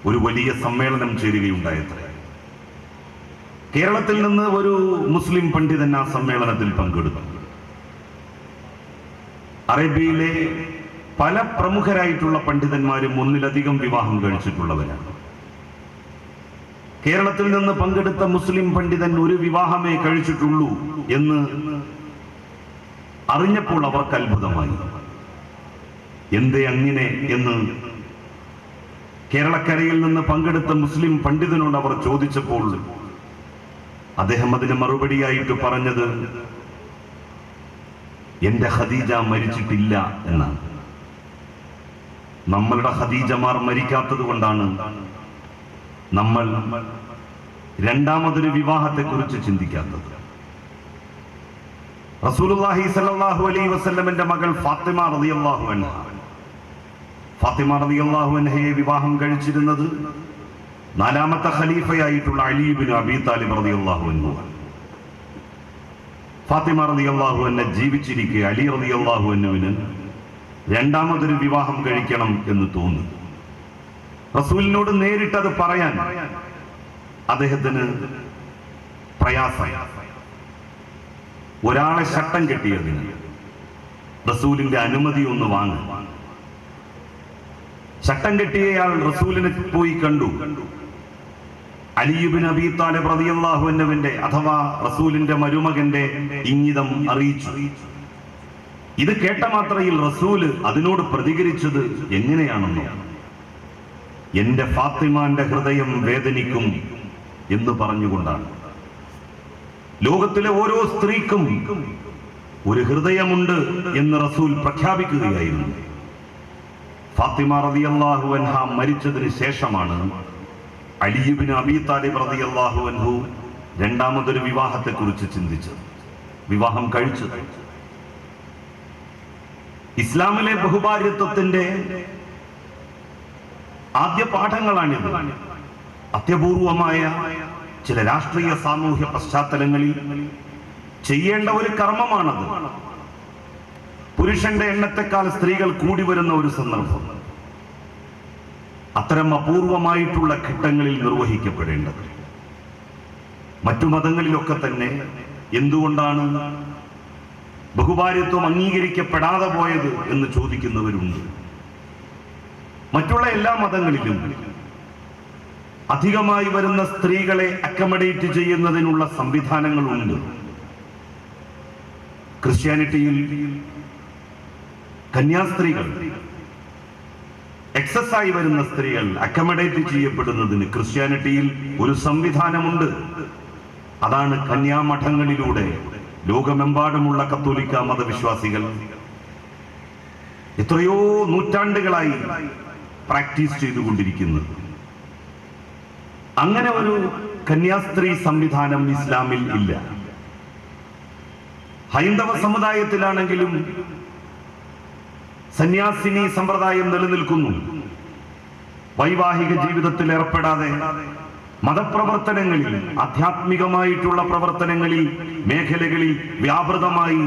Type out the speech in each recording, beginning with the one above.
ഒരു വലിയ സമ്മേളനം ചേരുകയുണ്ടായത്രേ. കേരളത്തിൽ നിന്ന് ഒരു മുസ്ലിം പണ്ഡിതൻ ആ സമ്മേളനത്തിൽ പങ്കെടുത്തു. അറേബ്യയിലെ പല പ്രമുഖരായിട്ടുള്ള പണ്ഡിതന്മാരും ഒന്നിലധികം വിവാഹം കഴിച്ചിട്ടുള്ളവരാണ്. കേരളത്തിൽ നിന്ന് പങ്കെടുത്ത മുസ്ലിം പണ്ഡിതൻ ഒരു വിവാഹമേ കഴിച്ചിട്ടുള്ളൂ എന്ന് അറിഞ്ഞപ്പോൾ അവർക്ക് അത്ഭുതമായി. എന്തേ അങ്ങനെ എന്ന് കേരളക്കരയിൽ നിന്ന് പങ്കെടുത്ത മുസ്ലിം പണ്ഡിതനോട് അവർ ചോദിച്ചപ്പോൾ അദ്ദേഹം അതിന് മറുപടിയായിട്ട് പറഞ്ഞത്, എന്റെ ഖദീജ മരിച്ചിട്ടില്ല എന്നാണ്. നമ്മളുടെ ഖദീജമാർ മരിക്കാത്തത് കൊണ്ടാണ് നമ്മൾ രണ്ടാമതൊരു വിവാഹത്തെക്കുറിച്ച് ചിന്തിക്കാത്തത്. റസൂലുള്ളാഹി സ്വല്ലല്ലാഹു അലൈഹി വസല്ലമയുടെ മകൾ ഫാത്തിമ റളിയല്ലാഹു അൻഹ, ഫാത്തിമ റളിയല്ലാഹു അൻഹയെ വിവാഹം കഴിച്ചിരുന്നത് നാലാമത്തെ ഖലീഫയായിട്ടുള്ള അലി ഇബ്നു അബീ താലിബ് റളിയല്ലാഹു അൻഹു. ഫാത്തിമ റളിയല്ലാഹു അൻഹ ജീവിച്ചിരിക്കെ അലി റളിയല്ലാഹു അൻഹുവിന് രണ്ടാമതൊരു വിവാഹം കഴിക്കണം എന്ന് തോന്നി. റസൂലിനോട് നേരിട്ടത് പറയാൻ അദ്ദേഹത്തിന് പ്രയാസം. ഒരാളെ ശട്ടം കെട്ടിയതിന് റസൂലിന്റെ അനുമതി ഒന്ന് വാങ്ങി. ശട്ടം കെട്ടിയയാൾ റസൂലിനെ പോയി കണ്ടു. അലി ഇബ്നു അബീ താലിബ് റളിയല്ലാഹു അൻഹുവിന്റെ അഥവാ റസൂലിന്റെ മരുമകന്റെ ഇംഗിതം അറിയിച്ചു. ഇത് കേട്ട മാത്രയിൽ റസൂല് അതിനോട് പ്രതികരിച്ചത് എങ്ങനെയാണെന്നോ, എന്റെ ഫാത്തിമാന്റെ ഹൃദയം വേദനിക്കും എന്ന് പറഞ്ഞുകൊണ്ടാണ്. ലോകത്തിലെ ഓരോ സ്ത്രീക്കും ഒരു ഹൃദയമുണ്ട് എന്ന് റസൂൽ പ്രഖ്യാപിക്കുകയായിരുന്നു. ഫാത്തിമ റളിയല്ലാഹു അൻഹ മരിച്ചതിന് ശേഷമാണ് അലി ഇബ്നു അബീ താലിബ് റളിയല്ലാഹു അൻഹു രണ്ടാമതൊരു വിവാഹത്തെക്കുറിച്ച് ചിന്തിച്ചത്, വിവാഹം കഴിച്ചത്. ഇസ്ലാമിലെ ബഹുഭാര്യത്വത്തിന്റെ ആദ്യ പാഠങ്ങളാണിത്. അത്യപൂർവമായ ചില രാഷ്ട്രീയ സാമൂഹ്യ പശ്ചാത്തലങ്ങളിൽ ചെയ്യേണ്ട ഒരു കർമ്മമാണത്. പുരുഷന്റെ എണ്ണത്തെക്കാൾ സ്ത്രീകൾ കൂടി വരുന്ന ഒരു സന്ദർഭം അത്തരം അപൂർവമായിട്ടുള്ള ഘട്ടങ്ങളിൽ നിർവഹിക്കപ്പെടേണ്ടത്. മറ്റു മതങ്ങളിലൊക്കെ തന്നെ എന്തുകൊണ്ടാണ് ബഹുഭാര്യത്വം അംഗീകരിക്കപ്പെടാതെ പോയത് എന്ന് ചോദിക്കുന്നവരുണ്ട്. മറ്റുള്ള എല്ലാ മതങ്ങളിലും അധികമായി വരുന്ന സ്ത്രീകളെ അക്കമഡേറ്റ് ചെയ്യുന്നതിനുള്ള സംവിധാനങ്ങളുണ്ട്. ക്രിസ്ത്യാനിറ്റിയിൽ കന്യാസ്ത്രീകൾ, എക്സസായി വരുന്ന സ്ത്രീകൾ അക്കമഡേറ്റ് ചെയ്യപ്പെടുന്നതിന് ക്രിസ്ത്യാനിറ്റിയിൽ ഒരു സംവിധാനമുണ്ട്. അതാണ് കന്യാമഠങ്ങളിലൂടെ ലോകമെമ്പാടുമുള്ള കത്തോലിക്ക മതവിശ്വാസികൾ എത്രയോ നൂറ്റാണ്ടുകളായി പ്രാക്ടീസ് ചെയ്തുകൊണ്ടിരിക്കുന്നത്. അങ്ങനെ ഒരു കന്യാസ്ത്രീ സംവിധാനം ഇസ്ലാമിൽ ഇല്ല. ഹൈന്ദവ സമുദായത്തിലാണെങ്കിലും സന്യാസിനി സമ്പ്രദായം നിലനിൽക്കുന്നു. വൈവാഹിക ജീവിതത്തിൽ ഏർപ്പെടാതെ മതപ്രവർത്തനങ്ങളിൽ, ആധ്യാത്മികമായിട്ടുള്ള പ്രവർത്തനങ്ങളിൽ, മേഖലകളിൽ വ്യാപൃതമായി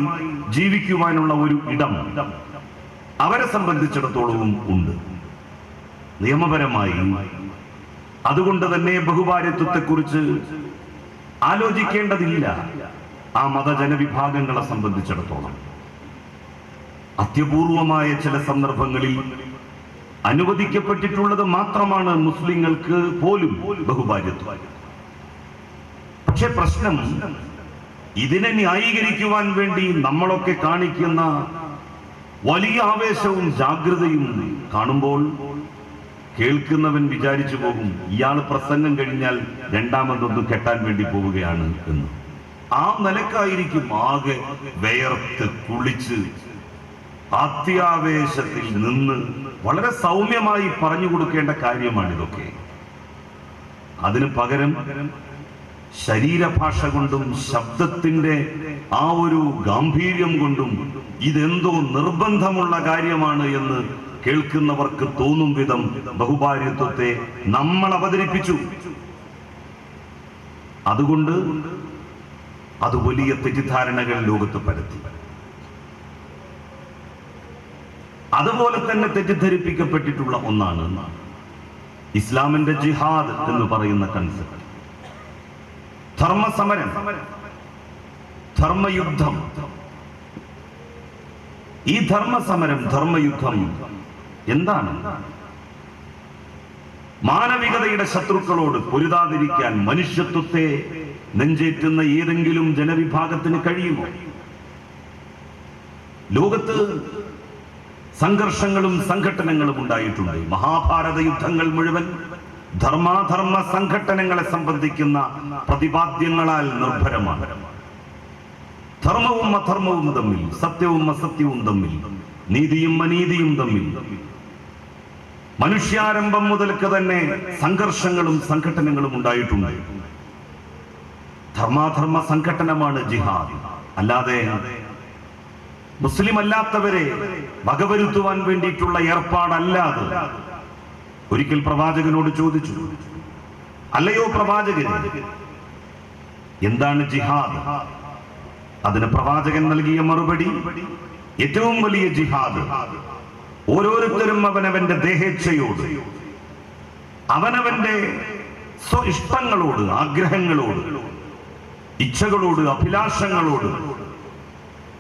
ജീവിക്കുവാനുള്ള ഒരു ഇടം അവരെ സംബന്ധിച്ചിടത്തോളവും ഉണ്ട് നിയമപരമായി. അതുകൊണ്ട് തന്നെ ബഹുഭാര്യത്വത്തെക്കുറിച്ച് ആലോചിക്കേണ്ടതില്ല ആ മതജനവിഭാഗങ്ങളെ സംബന്ധിച്ചിടത്തോളം. അത്യപൂർവമായ ചില സന്ദർഭങ്ങളിൽ അനുവദിക്കപ്പെട്ടിട്ടുള്ളത് മാത്രമാണ് മുസ്ലിങ്ങൾക്ക് പോലും ബഹുഭാര്യത്വം. പക്ഷെ പ്രശ്നം, ഇതിനെ ന്യായീകരിക്കുവാൻ വേണ്ടി നമ്മളൊക്കെ കാണിക്കുന്ന വലിയ ആവേശവും ജാഗ്രതയും കാണുമ്പോൾ കേൾക്കുന്നവൻ വിചാരിച്ചു പോകും, ഇയാൾ പ്രസംഗം കഴിഞ്ഞാൽ രണ്ടാമതൊന്ന് കെട്ടാൻ വേണ്ടി പോവുകയാണ് എന്ന്. ആ നിലക്കായിരിക്കും ആകെ വേർത്ത് കുളിച്ച് അത്യാവേശത്തിൽ നിന്ന് വളരെ സൗമ്യമായി പറഞ്ഞു കൊടുക്കേണ്ട കാര്യമാണിതൊക്കെ. അതിന് പകരം ശരീരഭാഷ കൊണ്ടും ശബ്ദത്തിന്റെ ആ ഒരു ഗാംഭീര്യം കൊണ്ടും ഇതെന്തോ നിർബന്ധമുള്ള കാര്യമാണ് എന്ന് കേൾക്കുന്നവർക്ക് തോന്നും വിധം ബഹുഭാര്യത്വത്തെ നമ്മൾ അവതരിപ്പിച്ചു. അതുകൊണ്ട് അത് വലിയ തെറ്റിദ്ധാരണകൾ ലോകത്ത് പരത്തി. അതുപോലെ തന്നെ തെറ്റിദ്ധരിപ്പിക്കപ്പെട്ടിട്ടുള്ള ഒന്നാണ് ഇസ്ലാമിന്റെ ജിഹാദ് എന്ന് പറയുന്ന കൺസെപ്റ്റ്. ധർമ്മസമരം, ധർമ്മയുദ്ധം. ഈ ധർമ്മസമരം, ധർമ്മയുദ്ധം എന്താണ്? മാനവികതയുടെ ശത്രുക്കളോട് പൊരുതാതിരിക്കാൻ മനുഷ്യത്വത്തെ നെഞ്ചേറ്റുന്ന ഏതെങ്കിലും ജനവിഭാഗത്തിന് കഴിയുമോ? ലോകത്ത് സംഘർഷങ്ങളും സംഘട്ടനങ്ങളും ഉണ്ടായിട്ടുണ്ട്. മഹാഭാരത യുദ്ധങ്ങൾ മുഴുവൻ ധർമാധർമ്മ സംഘട്ടനങ്ങളെ സംബന്ധിക്കുന്ന പ്രതിപാദ്യങ്ങളാൽ നിർഭരമാണ്. ധർമ്മവും അധർമ്മവും തമ്മിൽ, സത്യവും അസത്യവും തമ്മിൽ, നീതിയും അനീതിയും തമ്മിൽ മനുഷ്യാരംഭം മുതൽക്ക് തന്നെ സംഘർഷങ്ങളും സംഘട്ടനങ്ങളും ഉണ്ടായിട്ടുണ്ട്. ധർമാധർമ്മ സംഘട്ടനമാണ് ജിഹാദ്. അല്ലാതെ മുസ്ലിം അല്ലാത്തവരെ വകവരുത്തുവാൻ വേണ്ടിയിട്ടുള്ള ഏർപ്പാടല്ലാതെ. ഒരിക്കൽ പ്രവാചകനോട് ചോദിച്ചു, അല്ലയോ പ്രവാചകൻ, എന്താണ് ജിഹാദ്? അതിന് പ്രവാചകൻ നൽകിയ മറുപടി, ഏറ്റവും വലിയ ജിഹാദ് ഓരോരുത്തരും അവനവന്റെ ദേഹേച്ഛയോട്, അവനവന്റെ ഇഷ്ടങ്ങളോട്, ആഗ്രഹങ്ങളോട്, ഇച്ഛകളോട്, അഭിലാഷങ്ങളോട്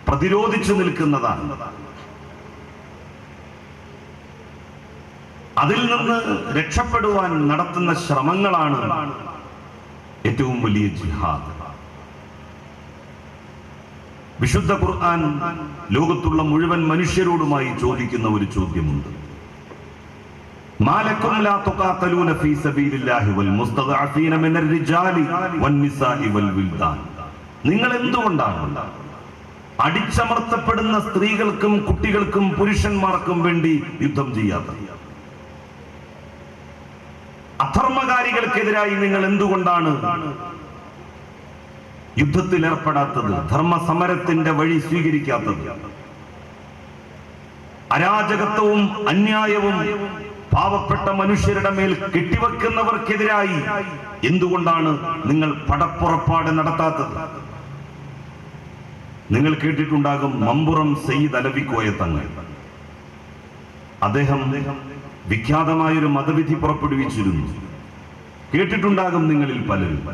പ്രതിരോധിച്ചു നിൽക്കുന്നതാണ്. അതിൽ നിന്ന് രക്ഷപ്പെടുവാൻ നടത്തുന്ന ശ്രമങ്ങളാണ് ഏറ്റവും വലിയ ജിഹാദ്. വിശുദ്ധ ഖുർആൻ ലോകത്തുള്ള മുഴുവൻ മനുഷ്യരോടുമായി ചോദിക്കുന്ന ഒരു ചോദ്യമുണ്ട്. മാലക്കും ലാ തുഖാതലൂന ഫീ സബീലില്ലാഹി വൽ മുസ്തദഅഫീന മിനർ റിജാലി വന്നിസാഇ വൽ വിൽദാൻ. നിങ്ങൾ എന്തുകൊണ്ടാണ് അടിച്ചമർത്തപ്പെടുന്ന സ്ത്രീകൾക്കും കുട്ടികൾക്കും പുരുഷന്മാർക്കും വേണ്ടി യുദ്ധം ചെയ്യാത്തത്? അധർമ്മകാരികൾക്കെതിരായി നിങ്ങൾ എന്തുകൊണ്ടാണ് യുദ്ധത്തിൽ ഏർപ്പെടാത്തത്? ധർമ്മസമരത്തിന്റെ വഴി സ്വീകരിക്കാത്തത്? അരാജകത്വവും അന്യായവും പാവപ്പെട്ട മനുഷ്യരുടെ മേൽ കെട്ടിവെക്കുന്നവർക്കെതിരായി എന്തുകൊണ്ടാണ് നിങ്ങൾ പടപ്പുറപ്പാട് നടത്താത്തത്? നിങ്ങൾ കേട്ടിട്ടുണ്ടാകും മമ്പുറം സയ്യിദ് അലവിക്കോയ തങ്ങൾ. അദ്ദേഹം വിഖ്യാതമായൊരു മതവിധി പുറപ്പെടുവിച്ചിരുന്നു. കേട്ടിട്ടുണ്ടാകും നിങ്ങളിൽ പലരും.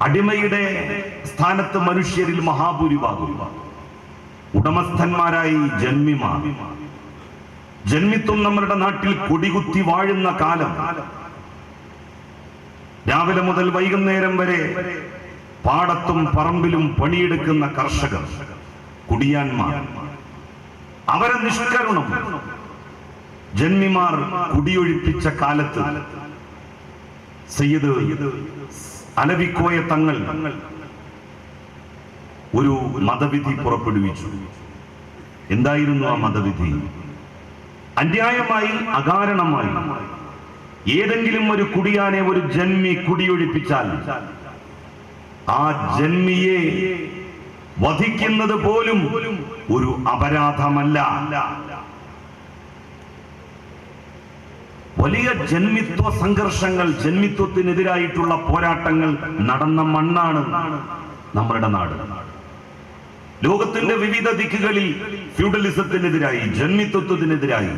അടിമയുടെ സ്ഥാനത്ത് മനുഷ്യരിൽ മഹാഭൂരിഭാഗം ഉടമസ്ഥന്മാരായി ജന്മിമാർ. ജന്മിത്വം നമ്മുടെ നാട്ടിൽ കൊടികുത്തി വാഴുന്ന കാലം. രാവിലെ മുതൽ വൈകുന്നേരം വരെ പാടത്തും പറമ്പിലും പണിയെടുക്കുന്ന കർഷകർ, കുടിയാന്മാർ, അവരെ നിഷ്കരുണം ജന്മിമാർ കുടിയൊഴിപ്പിച്ച കാലത്ത് സയ്യിദ് അലവിക്കോയ തങ്ങൾ ഒരു മതവിധി പുറപ്പെടുവിച്ചു. എന്തായിരുന്നു ആ മതവിധി? അന്യായമായി, അകാരണമായി ഏതെങ്കിലും ഒരു കുടിയാനെ ഒരു ജന്മി കുടിയൊഴിപ്പിച്ചാൽ ആ ജന്മിയെ വധിക്കുന്നത് പോലും ഒരു അപരാധമല്ല. വലിയ ജന്മിത്വ സംഘർഷങ്ങൾ, ജന്മിത്വത്തിനെതിരായിട്ടുള്ള പോരാട്ടങ്ങൾ നടന്ന മണ്ണാണ് നമ്മുടെ നാട്. ലോകത്തിന്റെ വിവിധ ദിക്കുകളിൽ ഫ്യൂഡലിസത്തിനെതിരായി, ജന്മിത്വത്തിനെതിരായി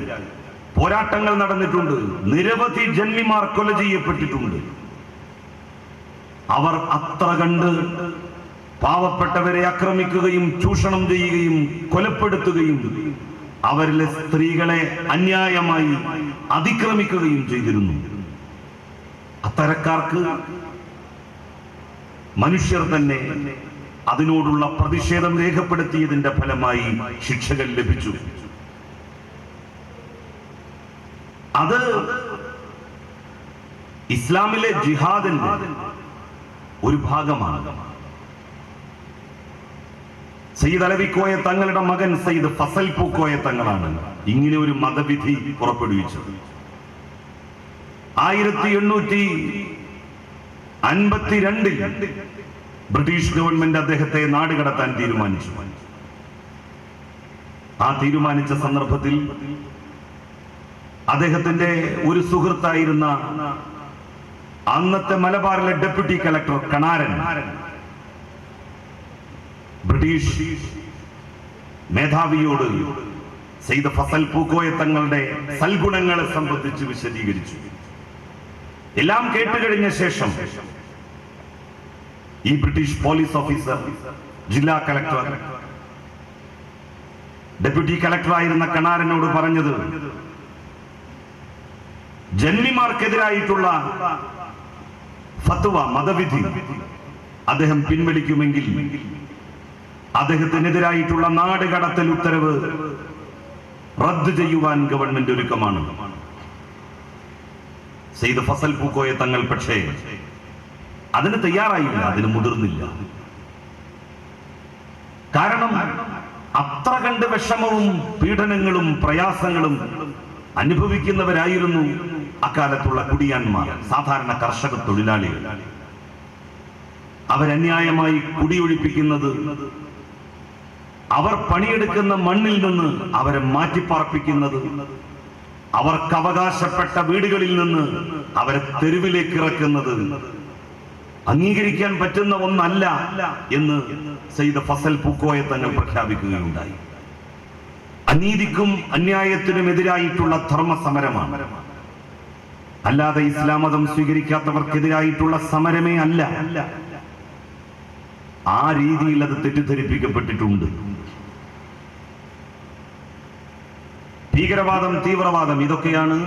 പോരാട്ടങ്ങൾ നടന്നിട്ടുണ്ട്. നിരവധി ജന്മിമാർ കൊല ചെയ്യപ്പെട്ടിട്ടുണ്ട്. അവർ അത്ര കണ്ട് പാവപ്പെട്ടവരെ ആക്രമിക്കുകയും ചൂഷണം ചെയ്യുകയും കൊലപ്പെടുത്തുകയും അവരിലെ സ്ത്രീകളെ അന്യായമായി അതിക്രമിക്കുകയും ചെയ്തിരുന്നു. അത്തരക്കാർക്ക് മനുഷ്യർ തന്നെ അതിനോടുള്ള പ്രതിഷേധം രേഖപ്പെടുത്തിയതിന്റെ ഫലമായി ശിക്ഷകൾ ലഭിച്ചു. അത് ഇസ്ലാമിലെ ജിഹാദിന്റെ ഒരു ഭാഗമാണ്. സയ്യിദ് അലവിക്കോയ തങ്ങളുടെ മകൻ സയ്യിദ് ഫസൽ പൂക്കോയ തങ്ങളാണ് ഇങ്ങനെ ഒരു മതവിധി പുറപ്പെടുവിച്ചത്. 1852 ബ്രിട്ടീഷ് ഗവൺമെന്റ് അദ്ദേഹത്തെ നാടുകടത്താൻ തീരുമാനിച്ചു. ആ തീരുമാനിച്ച സന്ദർഭത്തിൽ അദ്ദേഹത്തിന്റെ ഒരു സുഹൃത്തായിരുന്ന അന്നത്തെ മലബാറിലെ ഡെപ്യൂട്ടി കളക്ടർ കണാരൻ ബ്രിട്ടീഷ് മേധാവിയോട് സെയ്ദ് ഫസൽ പൂക്കോയ തങ്ങളുടെ സൽഗുണങ്ങളെ സംബന്ധിച്ച് വിശദീകരിച്ചു. എല്ലാം കേട്ടുകഴിഞ്ഞ ശേഷം ഈ ബ്രിട്ടീഷ് പോലീസ് ഓഫീസർ, ജില്ലാ കളക്ടർ, ഡെപ്യൂട്ടി കളക്ടറായിരുന്ന കണാരനോട് പറഞ്ഞത്, ജന്മിമാർക്കെതിരായിട്ടുള്ള ഫത്വ, മതവിധി അദ്ദേഹം പിൻവലിക്കുമെങ്കിൽ അദ്ദേഹത്തിനെതിരായിട്ടുള്ള നാട് കടത്തൽ ഉത്തരവ് റദ്ദ് ചെയ്യുവാൻ ഗവൺമെന്റ് ഒരുക്കമാണ്. സെയ്ദ് ഫസൽ പൂക്കോയ തങ്ങൾ പക്ഷേ അതിന് തയ്യാറായില്ല, അതിന് മുതിർന്നില്ല. കാരണം അത്ര കണ്ട് വിഷമവും പീഡനങ്ങളും പ്രയാസങ്ങളും അനുഭവിക്കുന്നവരായിരുന്നു അക്കാലത്തുള്ള കുടിയാന്മാർ, സാധാരണ കർഷക തൊഴിലാളികൾ. അവരന്യായമായി കുടിയൊഴിപ്പിക്കുന്നത്, അവർ പണിയെടുക്കുന്ന മണ്ണിൽ നിന്ന് അവരെ മാറ്റിപ്പാർപ്പിക്കുന്നത്, അവർക്ക് അവകാശപ്പെട്ട വീടുകളിൽ നിന്ന് അവരെ തെരുവിലേക്ക് ഇറക്കുന്നത് അംഗീകരിക്കാൻ പറ്റുന്ന ഒന്നല്ല എന്ന് സെയ്ദ് ഫസൽ പൂക്കോയ തങ്ങൾ പ്രഖ്യാപിക്കുകയുണ്ടായി. അനീതിക്കും അന്യായത്തിനും എതിരായിട്ടുള്ള ധർമ്മ സമരമാണ്, അല്ലാതെ ഇസ്ലാം മതം സ്വീകരിക്കാത്തവർക്കെതിരായിട്ടുള്ള സമരമേ അല്ല. ആ രീതിയിൽ അത് തെറ്റിദ്ധരിപ്പിക്കപ്പെട്ടിട്ടുണ്ട്. ഭീകരവാദം, തീവ്രവാദം, ഇതൊക്കെയാണ്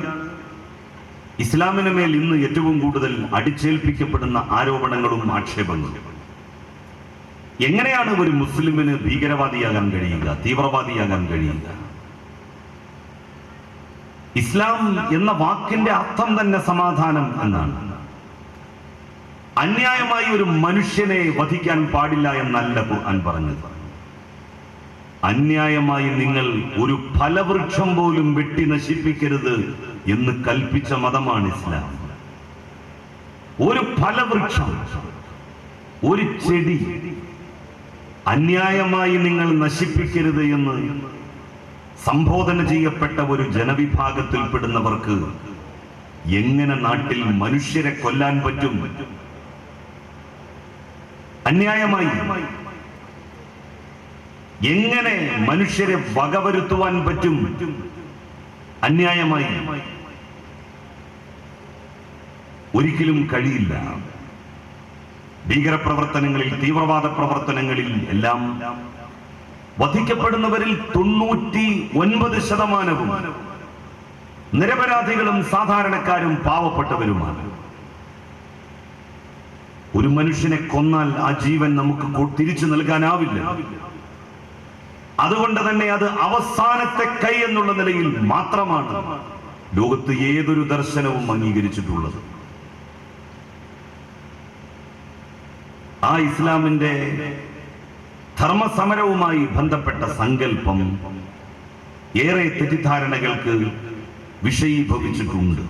ഇസ്ലാമിന് മേൽ ഇന്ന് ഏറ്റവും കൂടുതൽ അടിച്ചേൽപ്പിക്കപ്പെടുന്ന ആരോപണങ്ങളും ആക്ഷേപങ്ങളും. എങ്ങനെയാണ് ഒരു മുസ്ലിമിന് ഭീകരവാദിയാകാൻ കഴിയുക, തീവ്രവാദിയാകാൻ കഴിയുക? ഇസ്ലാം എന്ന വാക്കിന്റെ അർത്ഥം തന്നെ സമാധാനം എന്നാണ്. അന്യായമായി ഒരു മനുഷ്യനെ വധിക്കാൻ പാടില്ല എന്നല്ല ഖുർആൻ പറഞ്ഞത്. അന്യായമായി നിങ്ങൾ ഒരു ഫലവൃക്ഷം പോലും വെട്ടി നശിപ്പിക്കരുത് എന്ന് കൽപ്പിച്ച മതമാണ് ഇസ്ലാം. ഒരു ഫലവൃക്ഷം, ഒരു ചെടി അന്യായമായി നിങ്ങൾ നശിപ്പിക്കരുത് എന്ന് സംബോധന ചെയ്യപ്പെട്ട ഒരു ജനവിഭാഗത്തിൽപ്പെടുന്നവർക്ക് എങ്ങനെ നാട്ടിൽ മനുഷ്യരെ കൊല്ലാൻ പറ്റും? അന്യായമായി എങ്ങനെ മനുഷ്യരെ വകവരുത്തുവാൻ പറ്റും? അന്യായമായി ഒരിക്കലും കഴിയില്ല. ഭീകരപ്രവർത്തനങ്ങളിൽ, തീവ്രവാദ പ്രവർത്തനങ്ങളിൽ എല്ലാം വധിക്കപ്പെടുന്നവരിൽ 99% നിരപരാധികളും സാധാരണക്കാരും പാവപ്പെട്ടവരുമാണ്. ഒരു മനുഷ്യനെ കൊന്നാൽ ആ ജീവൻ നമുക്ക് തിരിച്ചു നൽകാനാവില്ല. അതുകൊണ്ട് തന്നെ അത് അവസാനത്തെ കൈ എന്നുള്ള നിലയിൽ മാത്രമാണ് ലോകത്ത് ഏതൊരു ദർശനവും അംഗീകരിച്ചിട്ടുള്ളത്. ആ ഇസ്ലാമിന്റെ ധർമ്മസമരവുമായി ബന്ധപ്പെട്ട സങ്കല്പം ഏറെ തെറ്റിദ്ധാരണകൾക്ക് വിഷയീഭവിച്ചിട്ടുണ്ട്.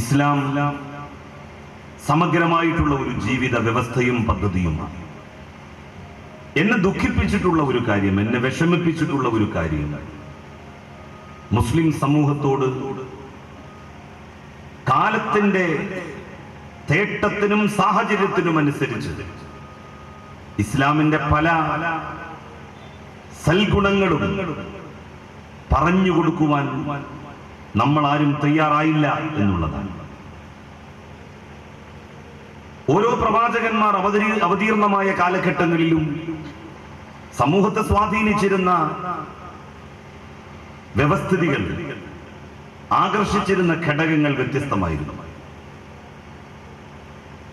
ഇസ്ലാം സമഗ്രമായിട്ടുള്ള ഒരു ജീവിത വ്യവസ്ഥയും പദ്ധതിയുമാണ്. എന്നെ ദുഃഖിപ്പിച്ചിട്ടുള്ള ഒരു കാര്യം, എന്നെ വിഷമിപ്പിച്ചിട്ടുള്ള ഒരു കാര്യം, മുസ്ലിം സമൂഹത്തോട് കാലത്തിന്റെ തേട്ടത്തിനും സാഹചര്യത്തിനും അനുസരിച്ച് ഇസ്ലാമിന്റെ പല സൽഗുണങ്ങളും പറഞ്ഞു കൊടുക്കുവാൻ നമ്മൾ ആരും തയ്യാറായില്ല എന്നുള്ളതാണ്. ഓരോ പ്രവാചകന്മാർ അവതീർണമായ കാലഘട്ടങ്ങളിലും സമൂഹത്തെ സ്വാധീനിച്ചിരുന്ന വ്യവസ്ഥിതികൾ, ആകർഷിച്ചിരുന്ന ഘടകങ്ങൾ വ്യത്യസ്തമായിരുന്നു.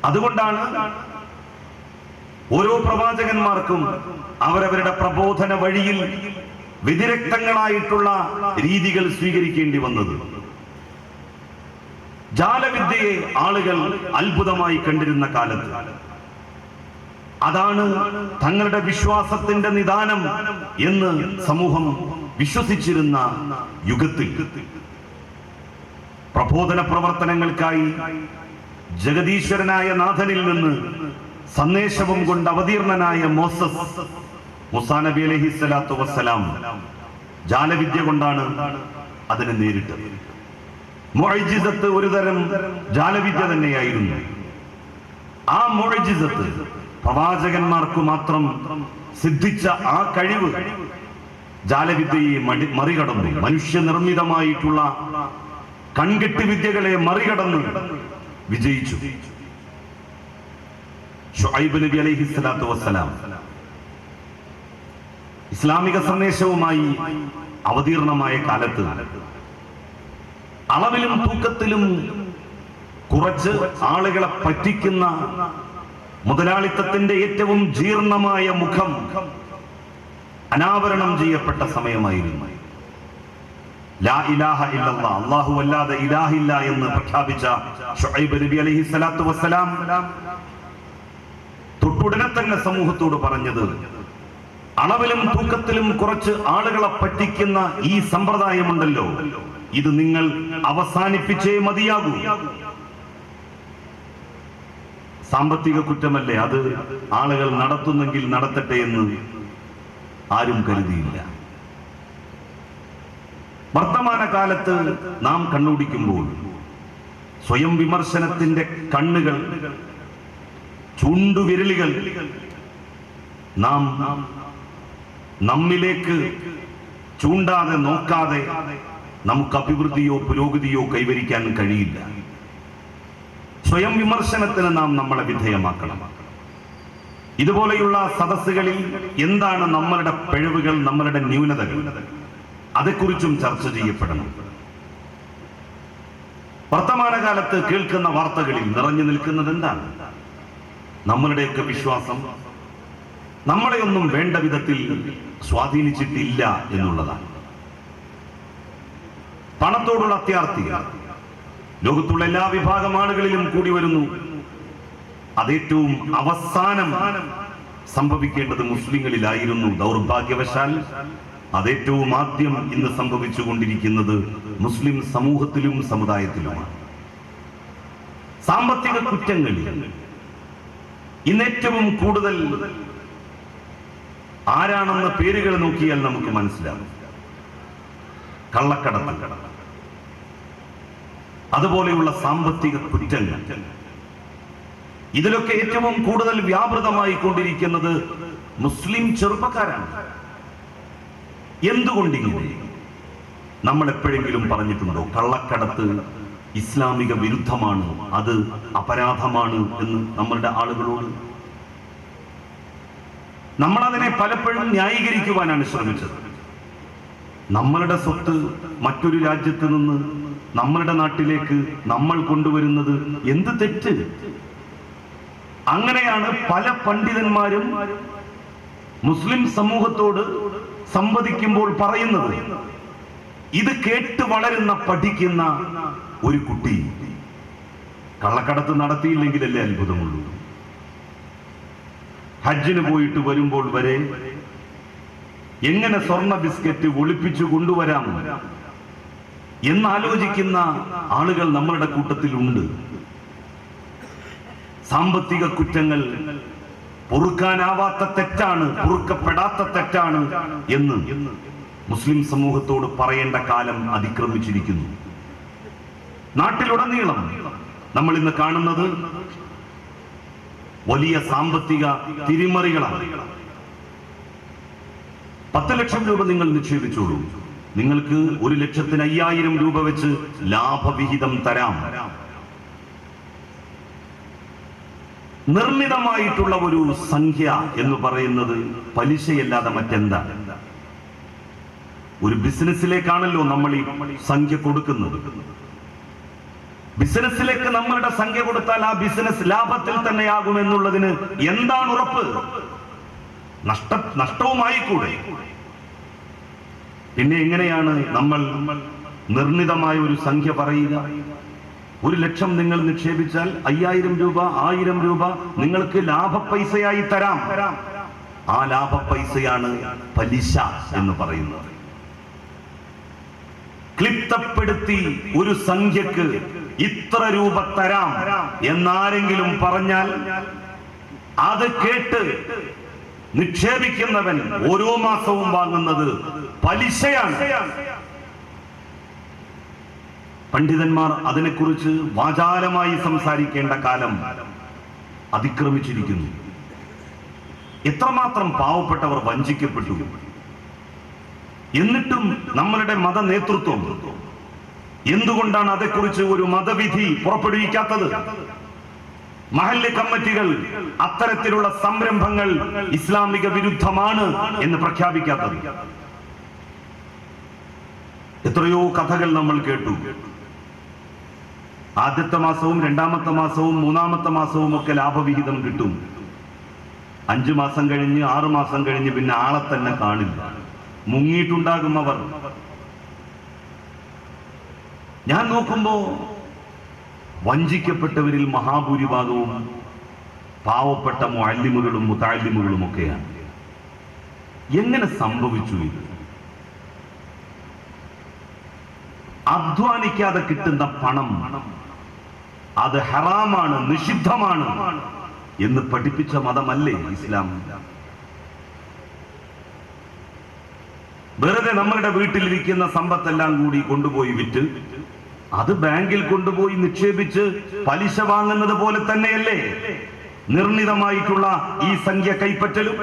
അതുകൊണ്ടാണ് ഓരോ പ്രവാചകന്മാർക്കും അവരവരുടെ പ്രബോധന വഴിയിൽ വിദഗ്ധങ്ങളായിട്ടുള്ള രീതികൾ സ്വീകരിക്കേണ്ടി വന്നത്. ജാലവിദ്യയെ ആളുകൾ അത്ഭുതമായി കണ്ടിരുന്ന കാലത്ത്, അതാണ് തങ്ങളുടെ വിശ്വാസത്തിന്റെ നിദാനം എന്ന് സമൂഹം വിശ്വസിച്ചിരുന്ന യുഗത്തിൽ പ്രബോധന പ്രവർത്തനങ്ങൾക്കായി ജഗദീശ്വരനായ നാഥനിൽ നിന്ന് സന്ദേശവും കൊണ്ട് അവതീർണനായ മൂസാ നബി അലൈഹിസ്സലാത്തു വസ്സലാം ജാലവിദ്യ കൊണ്ടാണ് അതിനെ നേരിട്ടത്. മുഅ്ജിസത്ത് ഒരുതരം ജാലവിദ്യ തന്നെയായിരുന്നു. ആ മുഅ്ജിസത്ത് പ്രവാചകന്മാർക്ക് മാത്രം സിദ്ധിച്ച ആ കഴിവ് ജാലവിദ്യയെ മറികടന്നു. മനുഷ്യനിർമ്മിതമായിട്ടുള്ള കൺകെട്ട് വിദ്യകളെ മറികടന്ന് വിജയിച്ചു. ശുഐബ് നബി അലൈഹിസ്സലാത്തു വസ്സലാം ഇസ്ലാമിക സന്ദേശവുമായി അവതീർണമായ കാലത്ത് അളവിലും തൂക്കത്തിലും കുറച്ച് ആളുകളെ പറ്റിക്കുന്ന മുതലാളിത്തത്തിന്റെ ഏറ്റവും ജീർണമായ മുഖം അനാവരണം ചെയ്യപ്പെട്ട സമയമായിരുന്നു. ലാ ഇലാഹ ഇല്ലല്ലാഹ്, അല്ലാഹു അല്ലാതെ ഇലാഹില്ല എന്ന് പ്രഖ്യാപിച്ച ശുഐബ് നബി അലൈഹിസ്സലാത്തു വസ്സലാം തൊട്ടുടനെ തന്നെ സമൂഹത്തോട് പറഞ്ഞത്, അളവിലും തൂക്കത്തിലും കുറച്ച് ആളുകളെ പറ്റിക്കുന്ന ഈ സമ്പ്രദായമുണ്ടല്ലോ, ഇത് നിങ്ങൾ അവസാനിപ്പിച്ചേ മതിയാകൂ. സാമ്പത്തിക കുറ്റമല്ലേ, അത് ആളുകൾ നടത്തുന്നെങ്കിൽ നടത്തട്ടെ എന്ന് ആരും കരുതിയില്ല. വർത്തമാന കാലത്ത് നാം കണ്ണോടിക്കുമ്പോൾ സ്വയം വിമർശനത്തിന്റെ കണ്ണുകൾ, ചൂണ്ടുവിരലുകൾ നാം നമ്മിലേക്ക് ചൂണ്ടാതെ നോക്കാതെ നമുക്ക് അഭിവൃദ്ധിയോ പുരോഗതിയോ കൈവരിക്കാൻ കഴിയില്ല. സ്വയം വിമർശനത്തിന് നാം നമ്മളെ വിധേയമാക്കണം. ഇതുപോലെയുള്ള സദസ്സുകളിൽ എന്താണ് നമ്മളുടെ പിഴവുകൾ, നമ്മളുടെ ന്യൂനതകൾ, അതേക്കുറിച്ചും ചർച്ച ചെയ്യപ്പെടണം. വർത്തമാനകാലത്ത് കേൾക്കുന്ന വാർത്തകളിൽ നിറഞ്ഞു നിൽക്കുന്നത് എന്താണ്? നമ്മളുടെയൊക്കെ വിശ്വാസം നമ്മളെയൊന്നും വേണ്ട വിധത്തിൽ സ്വാധീനിച്ചിട്ടില്ല എന്നുള്ളതാണ്. പണത്തോടുള്ള അത്യാർത്തി ലോകത്തുള്ള എല്ലാ വിഭാഗം ആളുകളിലും കൂടി വരുന്നു. അതേറ്റവും അവസാനം സംഭവിക്കേണ്ടത് മുസ്ലിങ്ങളിലായിരുന്നു. ദൗർഭാഗ്യവശാൽ അതേറ്റവും ആദ്യം ഇന്ന് സംഭവിച്ചുകൊണ്ടിരിക്കുന്നത് മുസ്ലിം സമൂഹത്തിലും സമുദായത്തിലുമാണ്. സാമ്പത്തിക കുറ്റങ്ങളിൽ ഇന്നേറ്റവും കൂടുതൽ ആരാണെന്ന പേരുകൾ നോക്കിയാൽ നമുക്ക് മനസ്സിലാകും. കള്ളക്കടത്ത്, അതുപോലെയുള്ള സാമ്പത്തിക കുറ്റങ്ങൾ, ഇതിലൊക്കെ ഏറ്റവും കൂടുതൽ വ്യാപൃതമായി കൊണ്ടിരിക്കുന്നത് മുസ്ലിം ചെറുപ്പക്കാരാണ്. എന്തുകൊണ്ടിങ്ങനെ? നമ്മൾ എപ്പോഴെങ്കിലും പറഞ്ഞിട്ടുണ്ടോ കള്ളക്കടത്ത് ഇസ്ലാമിക വിരുദ്ധമാണ്, അത് അപരാധമാണ് എന്ന് നമ്മളുടെ ആളുകളോട്? നമ്മളതിനെ പലപ്പോഴും ന്യായീകരിക്കുവാനാണ് ശ്രമിച്ചത്. നമ്മളുടെ സ്വത്ത് മറ്റൊരു രാജ്യത്ത് നിന്ന് നമ്മളുടെ നാട്ടിലേക്ക് നമ്മൾ കൊണ്ടുവരുന്നത് എന്ത് തെറ്റ്? അങ്ങനെയാണ് പല പണ്ഡിതന്മാരും മുസ്ലിം സമൂഹത്തോട് സംവദിക്കുമ്പോൾ പറയുന്നത്. ഇത് കേട്ട് വളരുന്ന പഠിക്കുന്ന ഒരു കുട്ടി കള്ളക്കടത്ത് നടത്തിയില്ലെങ്കിലല്ലേ അത്ഭുതമുള്ളൂ. ഹജ്ജിന് പോയിട്ട് വരുമ്പോൾ വരെ എങ്ങനെ സ്വർണ്ണ ബിസ്ക്കറ്റ് ഒളിപ്പിച്ചു കൊണ്ടുവരാം എന്നാലോചിക്കുന്ന ആളുകൾ നമ്മളുടെ കൂട്ടത്തിലുണ്ട്. സാമ്പത്തിക കുറ്റങ്ങൾ പൊറുക്കാനാവാത്ത തെറ്റാണ്, പൊറുക്കപ്പെടാത്ത തെറ്റാണ് എന്ന് മുസ്ലിം സമൂഹത്തോട് പറയേണ്ട കാലം അതിക്രമിച്ചിരിക്കുന്നു. നാട്ടിലുടനീളം നമ്മൾ ഇന്ന് കാണുന്നത് വലിയ സാമ്പത്തിക തിരിമറികളാണ്. 10 ലക്ഷം രൂപ നിങ്ങൾ നിക്ഷേപിച്ചോളൂ, നിങ്ങൾക്ക് 1,05,000 രൂപ വെച്ച് ലാഭവിഹിതം തരാം. നിർമ്മിതമായിട്ടുള്ള ഒരു സംഖ്യ എന്ന് പറയുന്നത് പലിശയല്ലാതെ മറ്റെന്താ? ഒരു ബിസിനസ്സിലേക്കാണല്ലോ നമ്മൾ ഈ സംഖ്യ കൊടുക്കുന്നത്. ബിസിനസ്സിലേക്ക് നമ്മളുടെ സംഖ്യ കൊടുത്താൽ ആ ബിസിനസ് ലാഭത്തിൽ തന്നെയാകുമെന്നുള്ളതിന് എന്താണ് ഉറപ്പ്? നഷ്ടവുമായിക്കൂടെ? പിന്നെ എങ്ങനെയാണ് നമ്മൾ നിർണിതമായ ഒരു സംഖ്യ പറയുക? 1 ലക്ഷം നിങ്ങൾ നിക്ഷേപിച്ചാൽ 5,000 രൂപ 1000 രൂപ നിങ്ങൾക്ക് ലാഭ പൈസയായി തരാം. ആ ലാഭ പൈസയാണ് പലിശ എന്ന് പറയുന്നത്. ക്ലിപ്തപ്പെടുത്തി ഒരു സംഖ്യക്ക് ഇത്ര രൂപ തരാം എന്നാരെങ്കിലും പറഞ്ഞാൽ അത് കേട്ട് നിക്ഷേപിക്കുന്നവൻ ഓരോ മാസവും വാങ്ങുന്നത് പലിശയാണ്. പണ്ഡിതന്മാർ അതിനെക്കുറിച്ച് വാചാലമായി സംസാരിക്കേണ്ട കാലം അതിക്രമിച്ചിരിക്കുന്നു. എത്രമാത്രം പാവപ്പെട്ടവർ വഞ്ചിക്കപ്പെട്ടു. എന്നിട്ടും നമ്മളുടെ മത നേതൃത്വം എന്തുകൊണ്ടാണ് അതേക്കുറിച്ച് ഒരു മതവിധി പുറപ്പെടുവിക്കാത്തത്? മഹല്ല് കമ്മിറ്റികൾ അത്തരത്തിലുള്ള സംരംഭങ്ങൾ ഇസ്ലാമിക വിരുദ്ധമാണ് എന്ന് പ്രഖ്യാപിക്കാത്തത്? എത്രയോ കഥകൾ നമ്മൾ കേട്ടു. ആദ്യത്തെ മാസവും രണ്ടാമത്തെ മാസവും മൂന്നാമത്തെ മാസവും ഒക്കെ ലാഭവിഹിതം കിട്ടും. 5 മാസം കഴിഞ്ഞ് 6 മാസം കഴിഞ്ഞ് പിന്നെ ആളെ തന്നെ കാണില്ല. മുങ്ങിയിട്ടുണ്ടാകും അവർ. ഞാൻ നോക്കുമ്പോ വഞ്ചിക്കപ്പെട്ടവരിൽ മഹാഭൂരിഭാഗവും പാവപ്പെട്ട മുഅല്ലിമുകളും മുതഅല്ലിമുകളും ഒക്കെയാണ്. എങ്ങനെ സംഭവിച്ചു ഇത്? അധ്വാനിക്കാതെ കിട്ടുന്ന പണം അത് ഹറാമാണ്, നിഷിദ്ധമാണ് എന്ന് പഠിപ്പിച്ച മതമല്ലേ ഇസ്ലാം? വെറുതെ നമ്മളുടെ വീട്ടിലിരിക്കുന്ന സമ്പത്തെല്ലാം കൂടി കൊണ്ടുപോയി വിറ്റ് അത് ബാങ്കിൽ കൊണ്ടുപോയി നിക്ഷേപിച്ച് പലിശ വാങ്ങുന്നത് പോലെ തന്നെയല്ലേ നിർണിതമായിട്ടുള്ള ഈ സംഖ്യ കൈപ്പറ്റലും?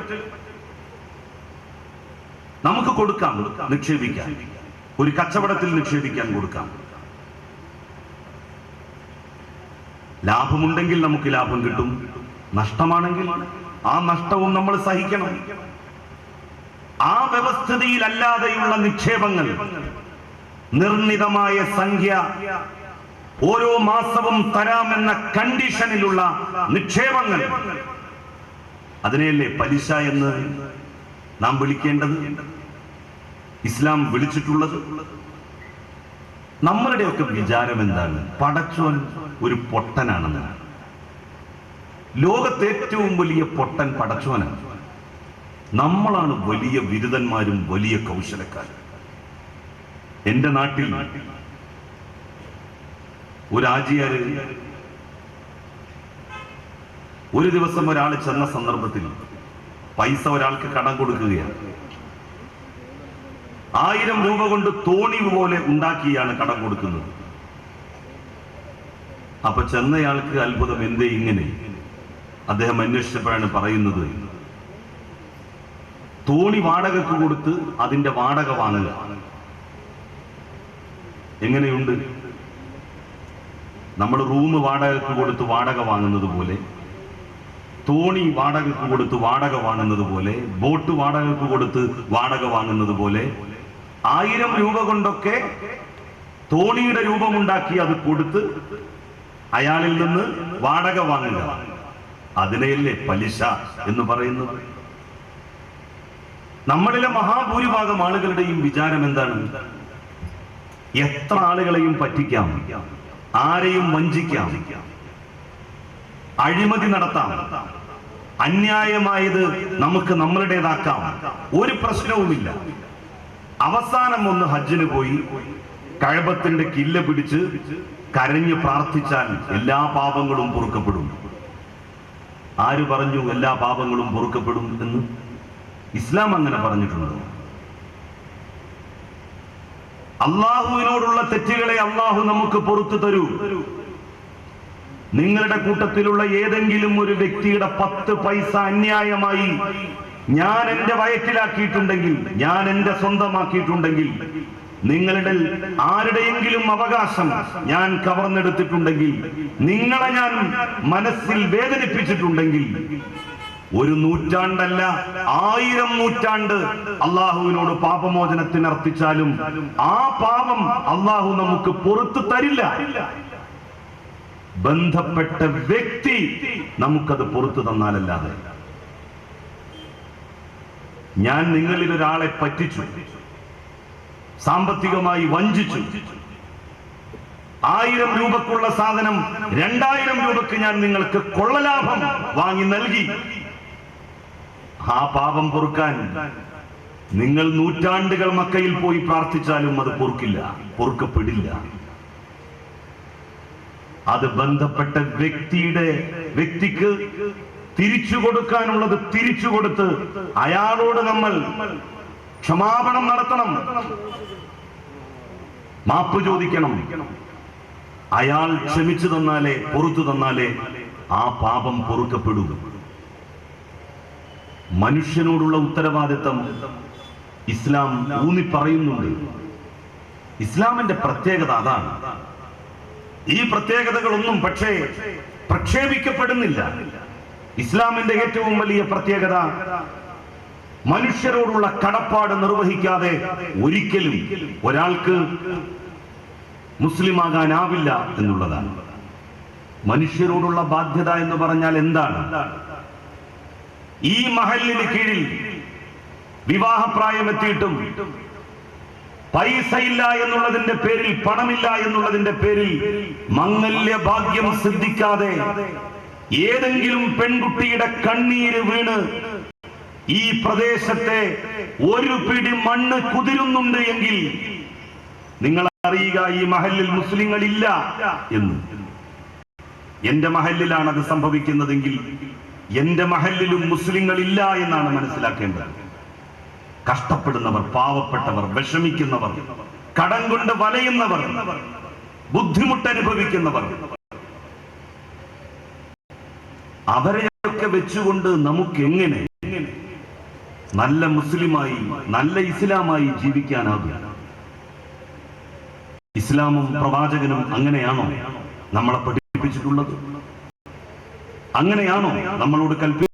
നമുക്ക് കൊടുക്കാം, നിക്ഷേപിക്കാം, ഒരു കച്ചവടത്തിൽ നിക്ഷേപിക്കാൻ കൊടുക്കാം. ലാഭമുണ്ടെങ്കിൽ നമുക്ക് ലാഭം കിട്ടും, നഷ്ടമാണെങ്കിൽ ആ നഷ്ടവും നമ്മൾ സഹിക്കണം. ആ വ്യവസ്ഥിതിയിലല്ലാതെയുള്ള നിക്ഷേപങ്ങൾ, നിർണിതമായ സംഖ്യ ഓരോ മാസവും തരാമെന്ന കണ്ടീഷനിലുള്ള നിക്ഷേപങ്ങൾ, അതിനെയല്ലേ പലിശ എന്ന് നാം വിളിക്കേണ്ടത്, ഇസ്ലാം വിളിച്ചിട്ടുള്ളത്? നമ്മളുടെയൊക്കെ വിചാരം എന്താണ്? പടച്ചോൻ ഒരു പൊട്ടനാണെന്ന്. ലോകത്തെ ഏറ്റവും വലിയ പൊട്ടൻ പടച്ചോനാണ്. നമ്മളാണ് വലിയ ബിരുദന്മാരും വലിയ കൗശലക്കാരും. എന്റെ നാട്ടിൽ ഒരു ആജിയാര് ഒരു ദിവസം ഒരാൾ ചെന്ന സന്ദർഭത്തിൽ പൈസ ഒരാൾക്ക് കടം കൊടുക്കുകയാണ്. 1000 രൂപ കൊണ്ട് തോണി പോലെ ഉണ്ടാക്കിയാണ് കടം കൊടുക്കുന്നത്. അപ്പൊ ചെന്നയാൾക്ക് അത്ഭുതം, എന്തേ ഇങ്ങനെ? അദ്ദേഹം അന്വേഷിച്ചപ്പോഴാണ് പറയുന്നത്, തോണി വാടകയ്ക്ക് കൊടുത്ത് അതിന്റെ വാടക വാങ്ങുക. എങ്ങനെയുണ്ട്? നമ്മൾ റൂം വാടകയ്ക്ക് കൊടുത്ത് വാടക വാങ്ങുന്നത് പോലെ, തോണി വാടകയ്ക്ക് കൊടുത്ത് വാടക വാങ്ങുന്നത് പോലെ, ബോട്ട് വാടകയ്ക്ക് കൊടുത്ത് വാടക വാങ്ങുന്നത് പോലെ 1000 രൂപ കൊണ്ടൊക്കെ തോണിയുടെ രൂപമുണ്ടാക്കി അത് കൊടുത്ത് അയാളിൽ നിന്ന് വാടക വാങ്ങുക. അതിനെയല്ലേ പലിശ എന്ന് പറയുന്നത്? നമ്മളിലെ മഹാഭൂരിഭാഗം ആളുകളുടെയും വിചാരം എന്താണ്? എത്ര ആളുകളെയും പറ്റിക്കാം, ആരെയും വഞ്ചിക്കാം, അഴിമതി നടത്താം, അന്യായമായത് നമുക്ക് നമ്മളുടേതാക്കാം, ഒരു പ്രശ്നവുമില്ല. അവസാനം ഒന്ന് ഹജ്ജിന് പോയി കഅബത്തിന്റെ കില്ല പിടിച്ച് കരഞ്ഞ് പ്രാർത്ഥിച്ചാൽ എല്ലാ പാപങ്ങളും പൊറുക്കപ്പെടും. ആര് പറഞ്ഞു എല്ലാ പാപങ്ങളും പൊറുക്കപ്പെടും എന്ന്? ഇസ്ലാം അങ്ങനെ പറഞ്ഞിട്ടുണ്ടോ? അള്ളാഹുവിനോടുള്ള തെറ്റുകളെ അള്ളാഹു നമുക്ക് പൊറുത്തു തരൂ. നിങ്ങളുടെ കൂട്ടത്തിലുള്ള ഏതെങ്കിലും ഒരു വ്യക്തിയുടെ 10 പൈസ അന്യായമായി ഞാൻ എന്റെ വയറ്റിലാക്കിയിട്ടുണ്ടെങ്കിൽ, ഞാൻ എന്റെ സ്വന്തമാക്കിയിട്ടുണ്ടെങ്കിൽ, നിങ്ങളുടെ ആരുടെയെങ്കിലും അവകാശം ഞാൻ കവർന്നെടുത്തിട്ടുണ്ടെങ്കിൽ, നിങ്ങളെ ഞാൻ മനസ്സിൽ വേദനിപ്പിച്ചിട്ടുണ്ടെങ്കിൽ, 1 നൂറ്റാണ്ടല്ല 1000 നൂറ്റാണ്ട് അള്ളാഹുവിനോട് പാപമോചനത്തിന് അർത്ഥിച്ചാലും ആ പാപം അള്ളാഹു നമുക്ക് പുറത്തു തരില്ല. ബന്ധപ്പെട്ട വ്യക്തി നമുക്കത് പുറത്തു തന്നാലല്ലാതെ. ഞാൻ നിങ്ങളിൽ ഒരാളെ പറ്റിച്ചു, സാമ്പത്തികമായി വഞ്ചിച്ചു, 1000 രൂപക്കുള്ള സാധനം 2000 രൂപക്ക് ഞാൻ നിങ്ങൾക്ക് കൊള്ളലാഭം വാങ്ങി നൽകി. ആ പാപം പൊറുക്കാൻ നിങ്ങൾ നൂറ്റാണ്ടുകൾ മക്കയിൽ പോയി പ്രാർത്ഥിച്ചാലും അത് പൊറുക്കില്ല, പൊറുക്കപ്പെടില്ല. അത് ബന്ധപ്പെട്ട വ്യക്തിക്ക് തിരിച്ചു കൊടുക്കാനുള്ളത് തിരിച്ചു കൊടുത്ത് അയാളോട് നമ്മൾ ക്ഷമാപണം നടത്തണം, മാപ്പ് ചോദിക്കണം. അയാൾ ക്ഷമിച്ചു തന്നാലേ, പൊറുത്തു തന്നാലേ ആ പാപം പൊറുക്കപ്പെടൂ. മനുഷ്യനോടുള്ള ഉത്തരവാദിത്തം ഇസ്ലാം ഊന്നി പറയുന്നുണ്ട്. ഇസ്ലാമിന്റെ പ്രത്യേകത അതാണ്. ഈ പ്രത്യേകതകളൊന്നും പക്ഷേ പ്രക്ഷേപിക്കപ്പെടുന്നില്ല. ഇസ്ലാമിന്റെ ഏറ്റവും വലിയ പ്രത്യേകത മനുഷ്യരോടുള്ള കടപ്പാട് നിർവഹിക്കാതെ ഒരിക്കലും ഒരാൾക്ക് മുസ്ലിമാകാനാവില്ല എന്നുള്ളതാണ്. മനുഷ്യരോടുള്ള ബാധ്യത എന്ന് പറഞ്ഞാൽ എന്താണ്? ഈ മഹല്ലിന് കീഴിൽ വിവാഹപ്രായമെത്തിയിട്ടും പൈസയില്ല എന്നുള്ളതിന്റെ പേരിൽ, പണമില്ല എന്നുള്ളതിന്റെ പേരിൽ മംഗല്യ ഭാഗ്യം സിദ്ധിക്കാതെ ഏതെങ്കിലും പെൺകുട്ടിയുടെ കണ്ണീര് വീണ് ഈ പ്രദേശത്തെ ഒരു പിടി മണ്ണ് കുതിരുന്നുണ്ട് എങ്കിൽ നിങ്ങൾ അറിയുക, ഈ മഹല്ലിൽ മുസ്ലിങ്ങളില്ല എന്ന്. എന്റെ മഹല്ലിലാണ് അത് സംഭവിക്കുന്നതെങ്കിൽ എന്റെ മഹല്ലിലും മുസ്ലിങ്ങളില്ല എന്നാണ് മനസ്സിലാക്കേണ്ടത്. കഷ്ടപ്പെടുന്നവർ, പാവപ്പെട്ടവർ, വിഷമിക്കുന്നവർ, കടം കൊണ്ട് വലയുന്നവർ, ബുദ്ധിമുട്ടനുഭവിക്കുന്നവർ, അവരെയൊക്കെ വെച്ചുകൊണ്ട് നമുക്ക് എങ്ങനെ നല്ല മുസ്ലിമായി, നല്ല ഇസ്ലാമായി ജീവിക്കാനാകും? ഇസ്ലാമും പ്രവാചകനും അങ്ങനെയാണോ നമ്മളെ പഠിപ്പിച്ചിട്ടുള്ളത്? അങ്ങനെയാണോ നമ്മളോട് കൽപ്പിച്ചിട്ടുള്ളത്?